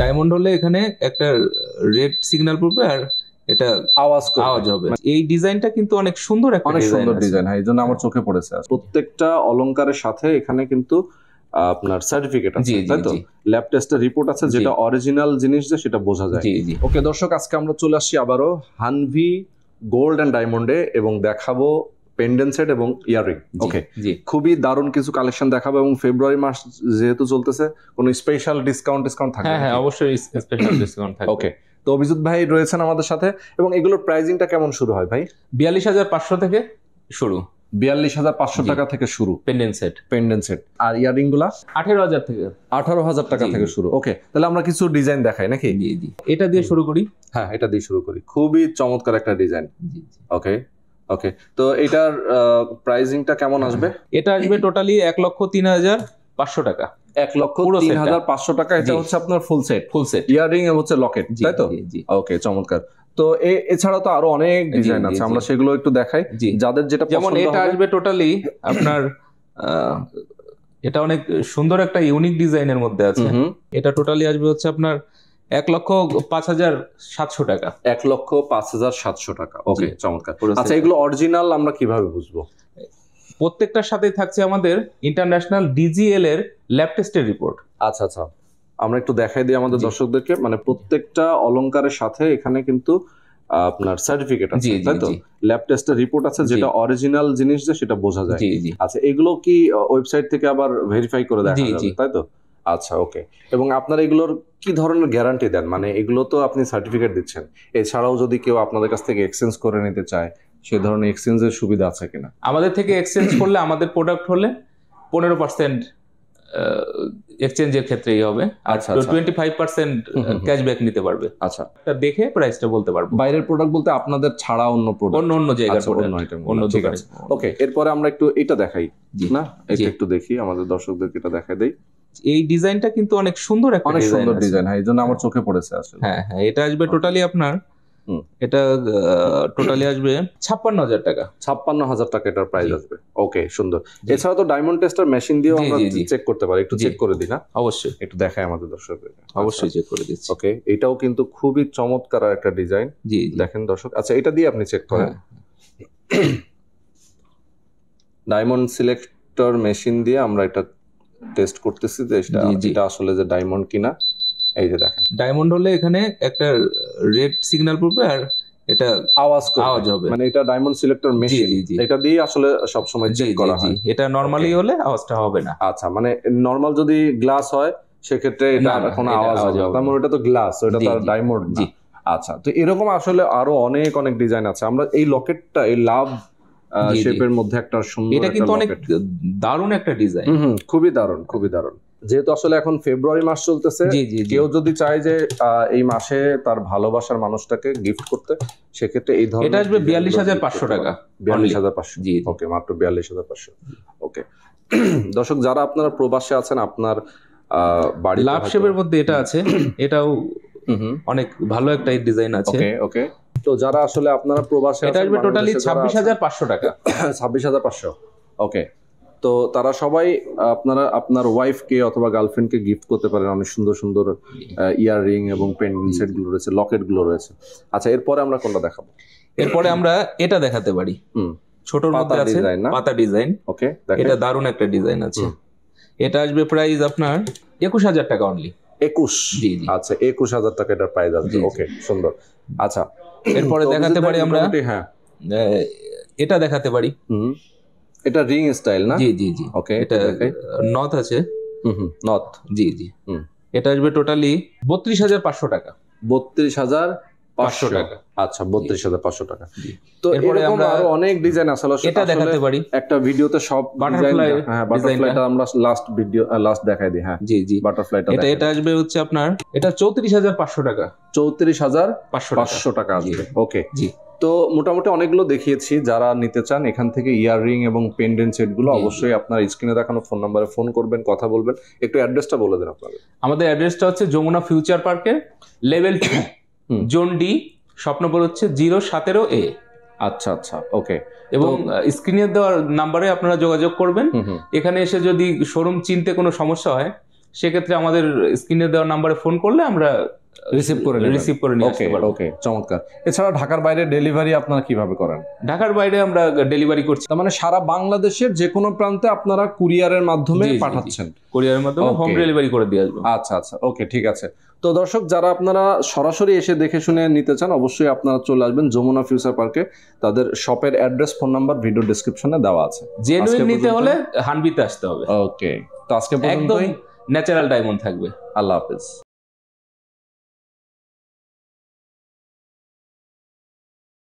Diamond হলে এখানে একটা রেড সিগন্যাল পড়বে আর এটা আওয়াজ হবে। এই ডিজাইনটা কিন্তু অনেক সুন্দর একটা ডিজাইন, হ্যাঁ, এই জন্য আমার চোখে পড়েছে। প্রত্যেকটা অলংকারের সাথে এখানে কিন্তু আপনার সার্টিফিকেট আছে, তাই তো? ল্যাব টেস্টের রিপোর্ট আছে, যেটা অরিজিনাল জিনিস যে সেটা বোঝা যায়। ওকে দর্শক, আজকে আমরা চলে আসছি আবারও হানভি গোল্ড এন্ড ডায়মন্ডে এবং দেখাবো পেন্ডেন্ট সেট এবং ইয়াররিং। ওকে, খুবই দারুণ কিছু কালেকশন দেখাবো এবং ফেব্রুয়ারি মাস যেহেতু চলতেছে, কোনো স্পেশাল ডিসকাউন্ট থাকবে? হ্যাঁ, অবশ্যই স্পেশাল ডিসকাউন্ট থাকবে। ওকে, তো অভিজিৎ ভাই রয়েছেন আমাদের সাথে এবং এগুলোর প্রাইসিংটা কেমন শুরু হয় ভাই? 42,500 থেকে শুরু। 42,500 টাকা থেকে শুরু পেন্ডেন্ট সেট। আর ইয়ারিং গুলা 18,000 থেকে 18,000 টাকা থেকে শুরু। ওকে, তাহলে আমরা কিছু ডিজাইন দেখাই নাকি? এটা দিয়ে শুরু করি। হ্যাঁ, এটা দিয়ে শুরু করি। খুবই চমৎকার একটা ডিজাইন। ওকে, তো এটার প্রাইসিংটা কেমন আসবে? এটা আসবে টোটালি 1,03,500 টাকা। 1,03,500 টাকা। এটা হচ্ছে আপনার ফুল সেট ইয়ারিং এবং হচ্ছে লকেট, তাই তো? ওকে, চমৎকার। তো এছাড়াও তো আরো অনেক ডিজাইন আছে, আমরা সেগুলো একটু দেখাই যাদের যেটা পছন্দ। যেমন এটা আসবে টোটালি আপনার এটা অনেক সুন্দর একটা ইউনিক ডিজাইনের মধ্যে আছে। এটা টোটালি আসবে হচ্ছে আপনার 1,05,700 টাকা। 1,05,700 টাকা। ওকে, চমৎকার। আচ্ছা, এগুলো অরিজিনাল আমরা কিভাবে বুঝবো? প্রত্যেকটার সাথে থাকছে আমাদের ইন্টারন্যাশনাল ডিজিএল এর ল্যাব টেস্টের রিপোর্ট। আচ্ছা, আমরা একটু দেখাই দিই আমাদের দর্শকদেরকে। মানে প্রত্যেকটা অলংকারের সাথে এখানে কিন্তু আপনার সার্টিফিকেট আছে, তাই তো? ল্যাব টেস্টের রিপোর্ট আছে, যেটা অরিজিনাল জিনিস যে সেটা বোঝা যায়। আচ্ছা, এগুলো কি ওয়েবসাইট থেকে আবার ভেরিফাই করে দেখা যাবে, তাই তো? আচ্ছা, ওকে। এবং আপনারা এগুলোর কি ধরনের গ্যারান্টি দেন? মানে এগুলো তো আপনি সার্টিফিকেট দিচ্ছেন, এছাড়াও যদি কেউ আপনাদের কাছ থেকে এক্সচেঞ্জ করে নিতে চায়, সে ধরনের এক্সচেঞ্জের সুবিধা আছে কিনা? আমাদের থেকে এক্সচেঞ্জ করলে আমাদের প্রোডাক্ট হলে 15% এক্সচেঞ্জের ক্ষেত্রেই হবে। আচ্ছা, 25% ক্যাশব্যাক নিতে পারবে। আচ্ছা, এটা দেখে প্রাইসটা বলতে পারবো। বাইরের প্রোডাক্ট বলতে আপনাদের ছাড়া অন্য প্রোডাক্ট, অন্য জায়গার অন্য আইটেম, অন্য দোকানে। ওকে, এরপরে আমরা একটু এটা দেখাই না, এটা একটু দেখি, আমাদের দর্শকদেরকে এটা দেখাই দেই। এই ডিজাইনটা কিন্তু অনেক সুন্দর একটা ডিজাইন, হ্যাঁ, এই জন্য আমার চোখে পড়েছে আসলে। হ্যাঁ, এটা আসবে টোটালি আপনার এটা টোটালি আসবে 56,000 টাকা। 56,000 টাকা এটার প্রাইস আসবে। ওকে, সুন্দর। এছাড়া তো ডায়মন্ড টেস্টার মেশিন দিয়েও আমরা চেক করতে পারি। একটু চেক করে দিই না? অবশ্যই, একটু দেখাই আমাদের দর্শকদের। অবশ্যই চেক করে দিচ্ছি। ওকে, এটাও কিন্তু খুবই চমৎকার একটা ডিজাইন। দেখেন দর্শক। আচ্ছা, এটা দিয়ে আপনি চেক করেন। ডায়মন্ড সিলেক্টর মেশিন দিয়ে আমরা এটা টেস্ট করতেছি যে এটা আসলে যে ডায়মন্ড কিনা। এই যে দেখেন, ডায়মন্ড হলে এখানে একটা রেড সিগন্যাল পড়বে আর এটা আওয়াজ হবে। মানে এটা ডায়মন্ড সিলেক্টর মেশিন, এটা দিয়ে আসলে সব সময় চেক করা হয়। এটা নরমালি হলে আওয়াজটা হবে না। আচ্ছা, মানে নরমাল যদি গ্লাস হয় সেক্ষেত্রে এটা কোনো আওয়াজ হবে না, তার মানে ওটা তো গ্লাস, ওটা তো ডায়মন্ড না। আচ্ছা, তো এরকম আসলে আরো অনেক অনেক ডিজাইন আছে। আমরা এই লকেটটা, এই লাভ শেপের মধ্যে একটা সুন্দর, এটা কিন্তু অনেক দারুণ একটা ডিজাইন। খুবই দারুণ। যেহেতু আসলে এখন ফেব্রুয়ারি মাস চলতেছে, কেউ যদি চায় যে এই মাসে তার ভালোবাসার মানুষটাকে গিফট করতে, সেক্ষেত্রে এই ধরনের এটা আসবে 42,500 টাকা। 42,500। ওকে, মাত্র 42,500। ওকে দর্শক, যারা আপনারা প্রবাসে আছেন, আপনার বাড়ি লাভ শেপের মধ্যে এটা আছে, এটাও অনেক ভালো একটা ডিজাইন আছে। ওকে, তো যারা আসলে আপনারা প্রবাসে, এটা আসবে টোটালি 26,500 টাকা। 26,500। ওকে, তো তারা সবাই আপনার ওয়াইফকে অথবা গার্লফ্রেন্ডকে গিফট করতে পারেন। অনেক সুন্দর সুন্দর ইয়াররিং এবং পেন্ডেন্ট সেট গুলো রয়েছে, লকেট গুলো রয়েছে। আচ্ছা, এরপরে আমরা কোনটা দেখাবো? এরপরে আমরা এটা দেখাতে পারি। ছোটর মধ্যে আছে পাতা ডিজাইন। ওকে, এটা দারুণ একটা ডিজাইন আছে। এটা আসবে প্রাইস আপনার 21,000 টাকা অনলি। 21? আচ্ছা, 21,000 টাকা এটার প্রাইস আসবে। ওকে, সুন্দর। আচ্ছা, এরপরে দেখাতে পারি আমরা, হ্যাঁ, এটা দেখাতে পারি। এটা রিং স্টাইল না? জি। ওকে, এটা নথ আছে। নথ। জি। এটা আসবে টোটালি 32,500 টাকা। 32,500 টাকা। আচ্ছা, 32,500 টাকা। তো এরপরে আমরা আরো অনেক ডিজাইন আসলে এটা দেখাতে পারি একটা ভিডিওতে, সব ডিজাইন। হ্যাঁ, বাটারফ্লাইটা আমরা লাস্ট দেখাই দিই। হ্যাঁ, জি, বাটারফ্লাইটা এটা আসবে হচ্ছে আপনার, এটা 34,500 টাকা। 34,500 টাকা আসবে। ওকে, জি। তো মোটামুটি অনেকগুলো দেখিয়েছি। যারা নিতে চান এখান থেকে ইয়াররিং এবং পেন্ডেন্ট সেট গুলো, অবশ্যই আপনার স্ক্রিনে দেখানো ফোন নাম্বারে ফোন করবেন, কথা বলবেন। একটু অ্যাড্রেসটা বলে দেন আপনাদের। আমাদের অ্যাড্রেসটা হচ্ছে যমুনা ফিউচার পার্কের level 2, zone D, shop number হচ্ছে 017A। আচ্ছা, ওকে। এবং স্ক্রিনে দেওয়ার নাম্বারে আপনারা যোগাযোগ করবেন। এখানে এসে যদি শোরুম চিনতে কোনো সমস্যা হয়, সেক্ষেত্রে আমাদের স্ক্রিনে দেওয়া নাম্বারে ফোন করলে আমরা রিসিভ করে নিয়ে আসতে পারবো। ওকে, চমৎকার। এছাড়া ঢাকার বাইরে ডেলিভারি আপনারা কিভাবে করেন? ঢাকার বাইরে আমরা ডেলিভারি করছি। তার মানে সারা বাংলাদেশের যে কোনো প্রান্তে আপনারা কুরিয়ারের মাধ্যমে পাঠাচ্ছেন? কুরিয়ারের মাধ্যমে হোম ডেলিভারি করে দিয়ে আসবো। আচ্ছা আচ্ছা, ওকে, ঠিক আছে। তো দর্শক, যারা আপনারা সরাসরি এসে দেখে শুনে নিতে চান, অবশ্যই আপনারা চলে আসবেন যমুনা ফিউচার পার্কে। তাদের শপের অ্যাড্রেস, ফোন নাম্বার ভিডিও ডেসক্রিপশনে দেওয়া আছে। জেনুইন নিতে হলে হানবিতে আসতে হবে। ওকে, তো আজকে পর্যন্ত একদম ন্যাচারাল ডায়মন্ড থাকবে। আল্লাহ হাফেজ।